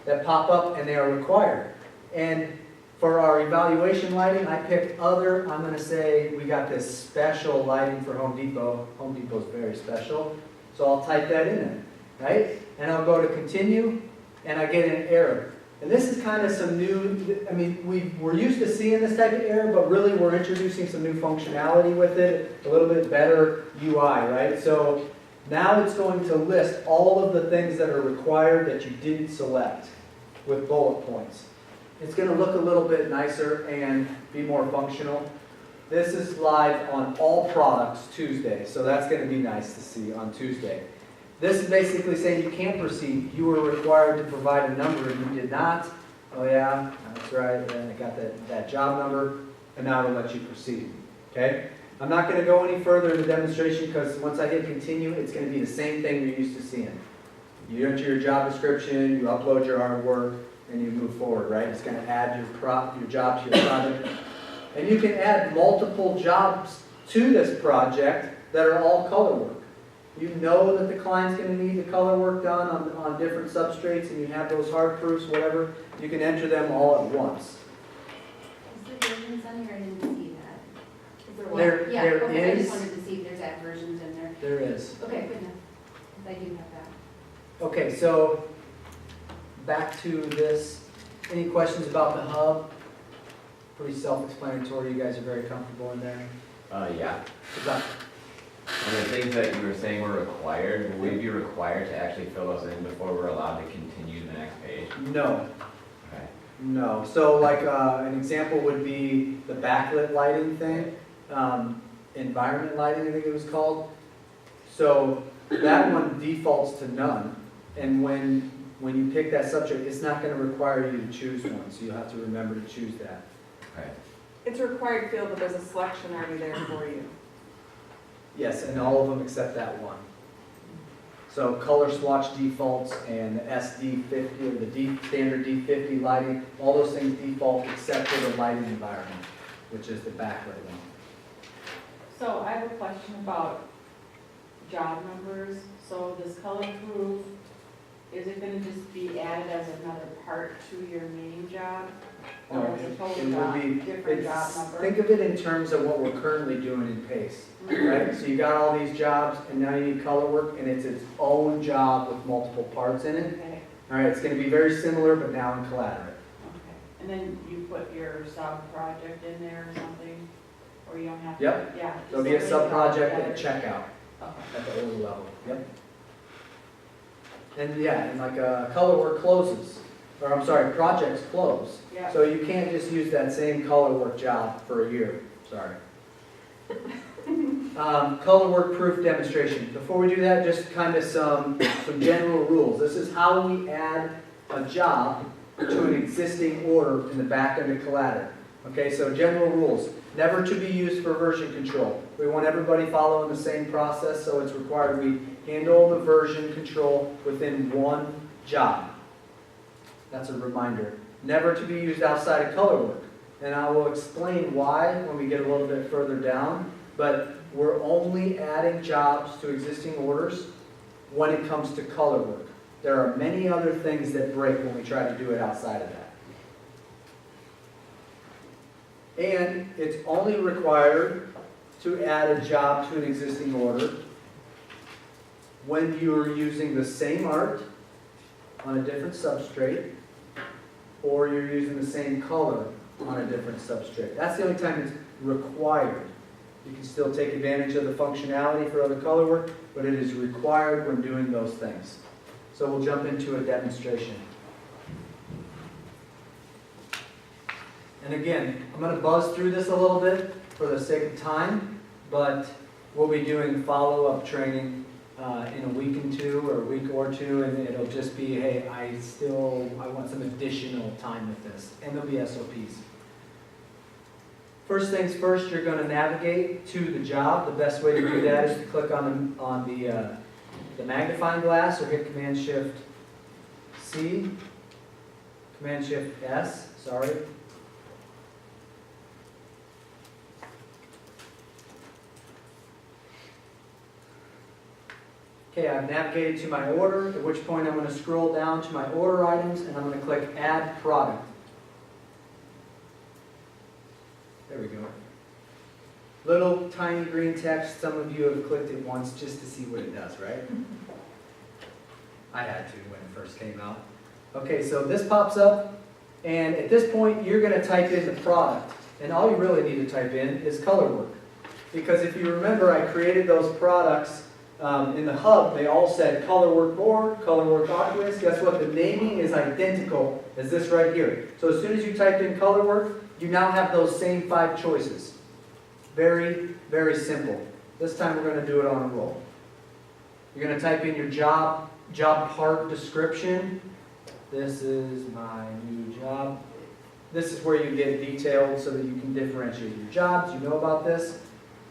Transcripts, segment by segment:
that pop up and they are required. And for our evaluation lighting, I picked other, I'm going to say we got this special lighting for Home Depot. Home Depot is very special. So I'll type that in there, right? And I'll go to continue, and I get an error. And this is kind of some new, I mean, we're used to seeing this type of error, but really we're introducing some new functionality with it, a little bit better UI, right? So now it's going to list all of the things that are required that you didn't select with bullet points. It's going to look a little bit nicer and be more functional. This is live on all products Tuesday, so that's going to be nice to see on Tuesday. This is basically saying you can't proceed. You were required to provide a number and you did not. Oh yeah, that's right, and I got that job number, and now it'll let you proceed. Okay? I'm not going to go any further in the demonstration because once I hit continue, it's going to be the same thing you're used to seeing. You enter your job description, you upload your artwork, and you move forward, right? It's going to add your job to your project. And you can add multiple jobs to this project that are all color work. You know that the client's going to need the color work done on different substrates, and you have those hard proofs, whatever. You can enter them all at once. Is there versions on here? I didn't see that. Is there one? There Okay, I is. just wanted to see if there's add versions in there. There is. Okay, good enough. 'Cause I do have that. Okay, so back to this. Any questions about the hub? Pretty self-explanatory. You guys are very comfortable in there. Yeah. Is that- And the things that you were saying were required, will we be required to actually fill those in before we're allowed to continue to the next page? No. Okay. No. So like an example would be the backlit lighting thing, environment lighting I think it was called. So that one defaults to none. And when you pick that subject, it's not going to require you to choose one. So you'll have to remember to choose that. Okay. It's a required field, but there's a selection already there for you. Yes, and all of them except that one. So color swatch defaults and the SD50 or the standard D50 lighting, all those things default except for the lighting environment, which is the backlit one. So I have a question about job numbers. So this color proof, is it going to just be added as another part to your main job? No, Or is it it total would job, be, different job it's, number? think of it in terms of what we're currently doing in PACE, right? So you got all these jobs and now you need color work and it's its own job with multiple parts in it. Okay, All right, it's going to be very similar but now in collaborate. okay. And then you put your sub-project in there or something? Or you don't have to? Yep. Yeah. There'll be a just so sub-project they at know checkout together. at the order level. Yep. And yeah, and like color work closes, or I'm sorry, projects close. Okay. Yeah. So you can't just use that same color work job for a year, sorry. Color work proof demonstration. Before we do that, just kind of some general rules. This is how we add a job to an existing order in the back end of Collateral. Okay, so general rules. Never to be used for version control. We want everybody following the same process, so it's required we handle the version control within one job. That's a reminder. Never to be used outside of color work. And I will explain why when we get a little bit further down, but we're only adding jobs to existing orders when it comes to color work. There are many other things that break when we try to do it outside of that. And it's only required to add a job to an existing order when you're using the same art on a different substrate, or you're using the same color on a different substrate. That's the only time it's required. You can still take advantage of the functionality for other color work, but it is required when doing those things. So we'll jump into a demonstration. And again, I'm going to buzz through this a little bit for the sake of time, but we'll be doing follow-up training in a week or two, and it'll just be, hey, I want some additional time with this, and there'll be SOPs. First things first, you're going to navigate to the job. The best way to do that is to click on the magnifying glass or hit Command-Shift-C, Command-Shift-S, sorry. Okay, I've navigated to my order, at which point I'm going to scroll down to my order items and I'm going to click Add Product. There we go. Little tiny green text, some of you have clicked it once just to see what it does, right? I had to when it first came out. Okay, so this pops up, and at this point you're going to type in the product, and all you really need to type in is color work. Because if you remember, I created those products in the hub, they all said color work board, color work Oculus. Guess what? The naming is identical as this right here. So as soon as you typed in color work, you now have those same 5 choices. Very, very simple. This time we're going to do it on a roll. You're going to type in your job part description. This is my new job. This is where you get detailed so that you can differentiate your jobs. You know about this.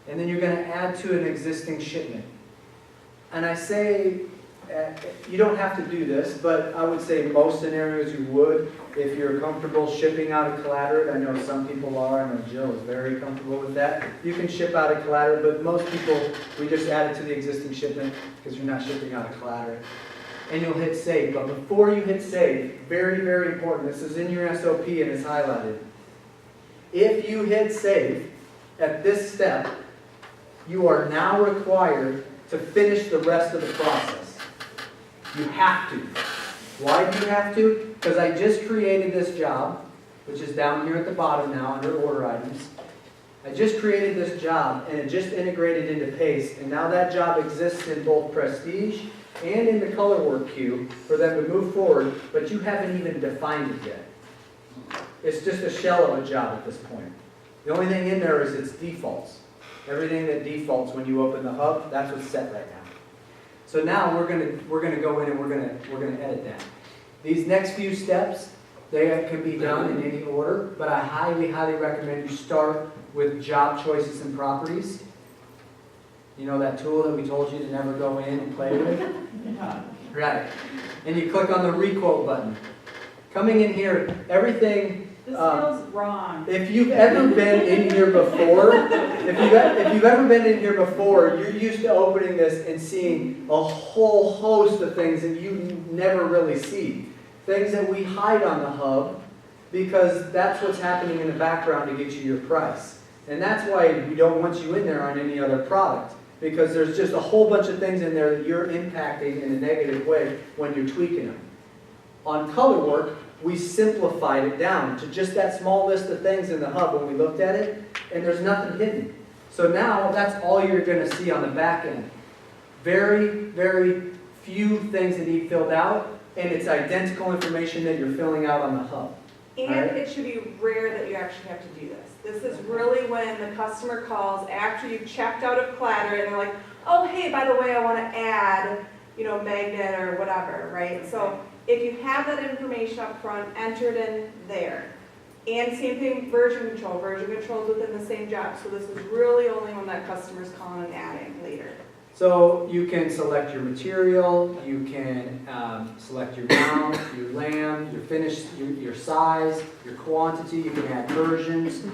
And then you're going to add to an existing shipment. And I say, you don't have to do this, but I would say most scenarios you would. If you're comfortable shipping out of Collaterate, I know some people are, I know Jill is very comfortable with that. You can ship out of Collaterate, but most people, we just add it to the existing shipment because you're not shipping out of Collaterate. And you'll hit save. But before you hit save, very, very important, this is in your SOP and it's highlighted. If you hit save at this step, you are now required to finish the rest of the process. You have to. Why do you have to? Because I just created this job, which is down here at the bottom now under order items. I just created this job and it just integrated into Paste, and now that job exists in both Prestige and in the color work queue for them to move forward, but you haven't even defined it yet. It's just a shell of a job at this point. The only thing in there is its defaults. Everything that defaults when you open the hub, that's what's set right now. So now we're gonna go in and we're gonna edit that. These next few steps, they can be done in any order, but I highly, highly recommend you start with job choices and properties. You know that tool that we told you to never go in and play with? Yeah. Right. And you click on the requote button. Coming in here, everything. This feels wrong. If you've ever been in here before, if you've ever been in here before, you're used to opening this and seeing a whole host of things that you never really see. Things that we hide on the hub because that's what's happening in the background to get you your price. And that's why we don't want you in there on any other product, because there's just a whole bunch of things in there that you're impacting in a negative way when you're tweaking them. On color work, we simplified it down to just that small list of things in the hub when we looked at it, and there's nothing hidden. So now that's all you're going to see on the back end. Very, very few things that need filled out, and it's identical information that you're filling out on the hub. And Alright. it should be rare that you actually have to do this. This is really when the customer calls after you've checked out of Collaterate and they're like, oh, hey, by the way, I want to add, magnet or whatever, right? So if you have that information up front, enter it in there. And same thing, version control. Version control is within the same job. So this is really only when that customer's calling and adding later. So you can select your material, you can select your mount, your lamb, your finish, your size, your quantity, you can add versions.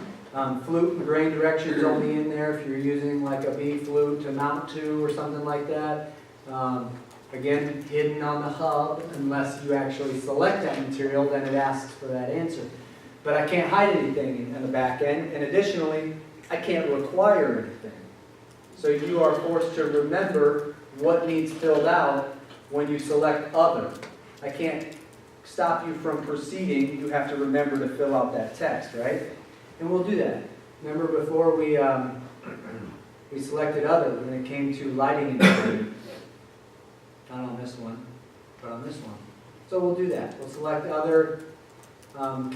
Flute and grain directions only in there if you're using like a B flute to mount to or something like that. Again, hidden on the hub, unless you actually select that material, then it asks for that answer. But I can't hide anything in the back end, and additionally, I can't require anything. So you are forced to remember what needs filled out when you select other. I can't stop you from proceeding, you have to remember to fill out that text, right? And we'll do that. Remember before we selected other when it came to lighting and everything. Not on this one, but on this one. So we'll do that. We'll select other. Can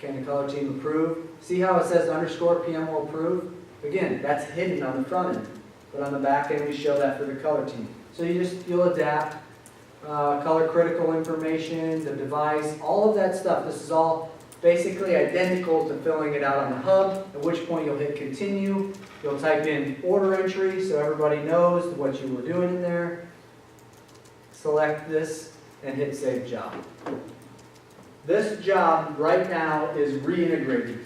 the color team approve? See how it says underscore PM will approve? Again, that's hidden on the front end, but on the back end we show that for the color team. So you'll adapt color critical information, the device, all of that stuff. This is all basically identical to filling it out on the hub, at which point you'll hit continue. You'll type in order entry so everybody knows what you were doing in there. Select this and hit save job. This job right now is reintegrated,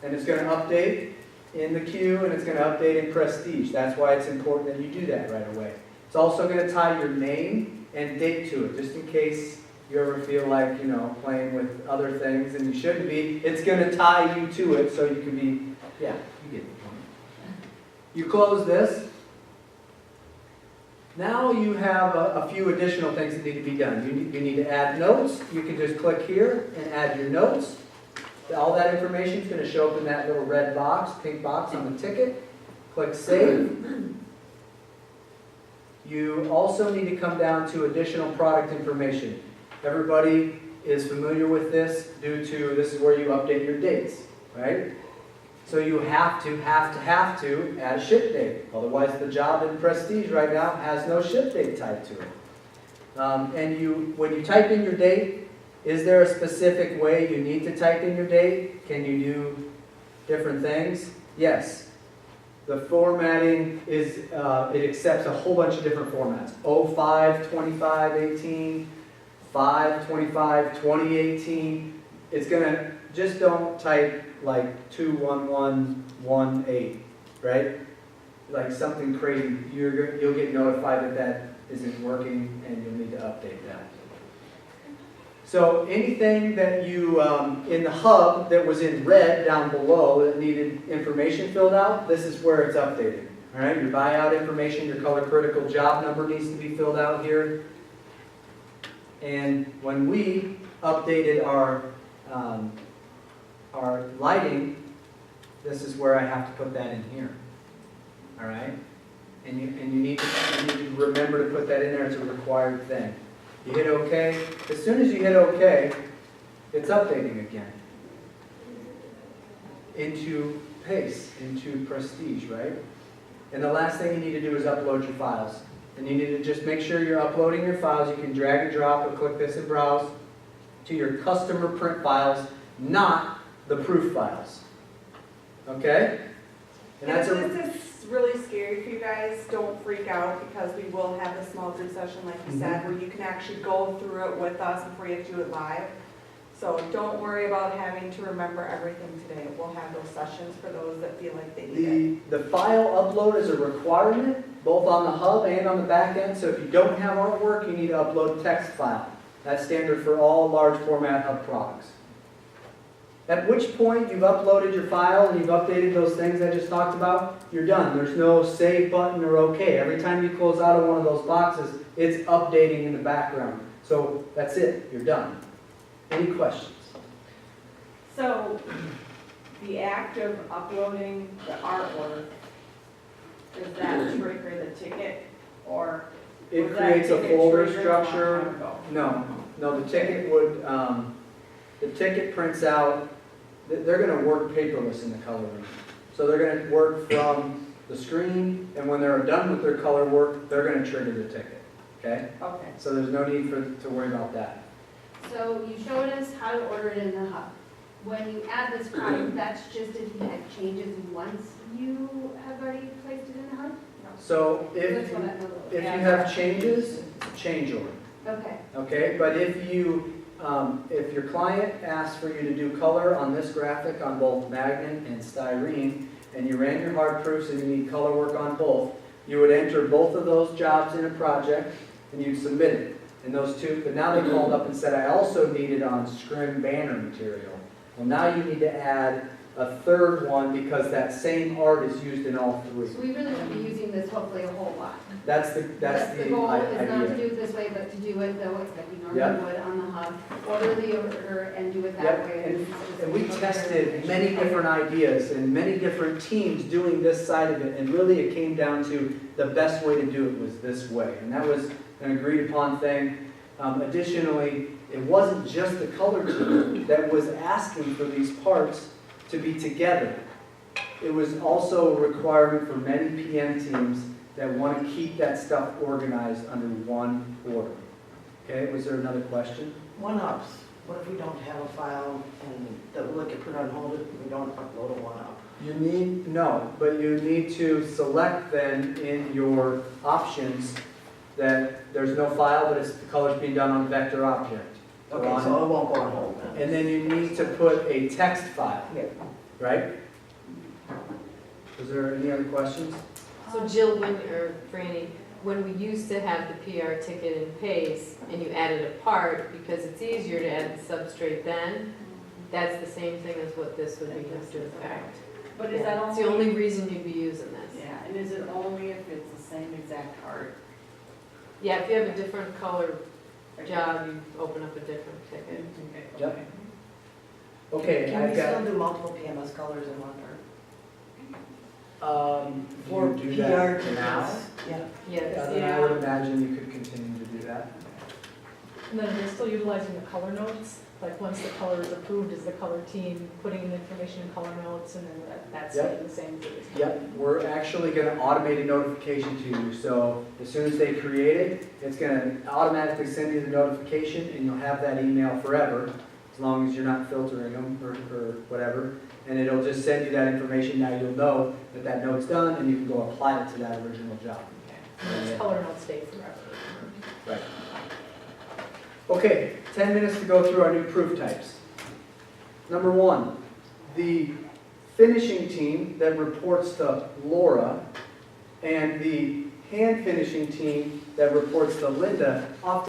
and it's going to update in the queue and it's going to update in Prestige. That's why it's important that you do that right away. It's also gonna tie your name and date to it, just in case you ever feel like, playing with other things and you shouldn't be. It's gonna tie you to it so you can be, yeah, you get the point. You close this. Now you have a few additional things that need to be done. You need to add notes. You can just click here and add your notes. All that information is going to show up in that little red box, pink box on the ticket. Click Save. You also need to come down to additional product information. Everybody is familiar with this due to this is where you update your dates, right? So you have to add a ship date. Otherwise, the job in Prestige right now has no ship date tied to it. When you type in your date, is there a specific way you need to type in your date? Can you do different things? Yes. The formatting is, it accepts a whole bunch of different formats. 05, 25, 18, 5, 25, 2018. It's gonna, just don't type like 21118, right? Like something crazy. You'll get notified that that isn't working and you'll need to update that. So anything that you, in the hub that was in red down below that needed information filled out, this is where it's updated. All right, your buyout information, your color critical job number needs to be filled out here. And when we updated our lighting, this is where I have to put that in here. All right? And you need to remember to put that in there. It's a required thing. You hit OK. As soon as you hit OK, it's updating again into Pace, into Prestige, right? And the last thing you need to do is upload your files. And you need to just make sure you're uploading your files. You can drag and drop or click this and browse to your customer print files, not the proof files. Okay? And If that's this is really scary for you guys, don't freak out because we will have a small group session, like you said, where you can actually go through it with us before you have to do it live. So don't worry about having to remember everything today. We'll have those sessions for those that feel like they need it. The file upload is a requirement, both on the hub and on the back end. So if you don't have artwork, you need to upload a text file. That's standard for all large format hub products. At which point you've uploaded your file and you've updated those things I just talked about, you're done. There's no save button or OK. Every time you close out of one of those boxes, it's updating in the background. So that's it. You're done. Any questions? So, the act of uploading the artwork, does that trigger the ticket, or? It was that creates a ticket folder triggered a long structure. time ago? No, the ticket would, the ticket prints out, they're going to work paperless in the color room. So they're going to work from the screen, and when they're done with their color work, they're going to trigger the ticket. Okay? Okay. So there's no need to worry about that. So you showed us how to order it in the hub. When you add this product, that's just if you had changes once you have already placed it in the hub? So That's what I know. if you have changes, change order. Okay. Okay, but if your client asks for you to do color on this graphic on both magnet and styrene, and you ran your hard proofs and you need color work on both, you would enter both of those jobs in a project and you'd submit it. And those two, but now they called up and said, I also need it on scrim banner material. Well, now you need to add a third one because that same art is used in all three. So we really should be using this hopefully a whole lot. That's the goal, is not to idea. do it this way, but to do it the way that we normally Yep. would on the hub. Order the order and do it that Yep, way. and we tested many different ideas and many different teams doing this side of it, and really it came down to the best way to do it was this way, and that was an agreed upon thing. Additionally, it wasn't just the color team that was asking for these parts to be together. It was also a requirement for many PM teams that want to keep that stuff organized under one order. Okay, was there another question? One-ups. What if we don't have a file and that we'll get put on hold if we don't upload a one-up? But you need to select then in your options that there's no file, but the color's being done on vector object. Okay, so it won't go on hold then. And then you need to put a text file, Yeah. right? Was there any other questions? So Jill, or Franny, when we used to have the PR ticket in PACE and you added a part, because it's easier to add the substrate then, that's the same thing as what this would be used to affect. But is that It's the only reason you'd be using this. Yeah, and is it only if it's the same exact art? Yeah, if you have a different color job, you open up a different ticket. Yep. Okay, Can I've we got, still do multiple PMS colors in one part? do you do that now? Yeah. Yes. Then I would imagine you could continue to do that. And then they're still utilizing the color notes, like once the color is approved, is the color team putting in information in color notes, and then that's Yep. staying the same as it is. Yep, we're actually gonna automate a notification to you, so as soon as they create it, it's gonna automatically send you the notification, and you'll have that email forever, as long as you're not filtering them or whatever, and it'll just send you that information. Now you'll know that that note's done, and you can go apply it to that original job. And those color notes stay forever. Right. Okay, 10 minutes to go through our new proof types. Number 1, the finishing team that reports to Laura and the hand finishing team that reports to Linda often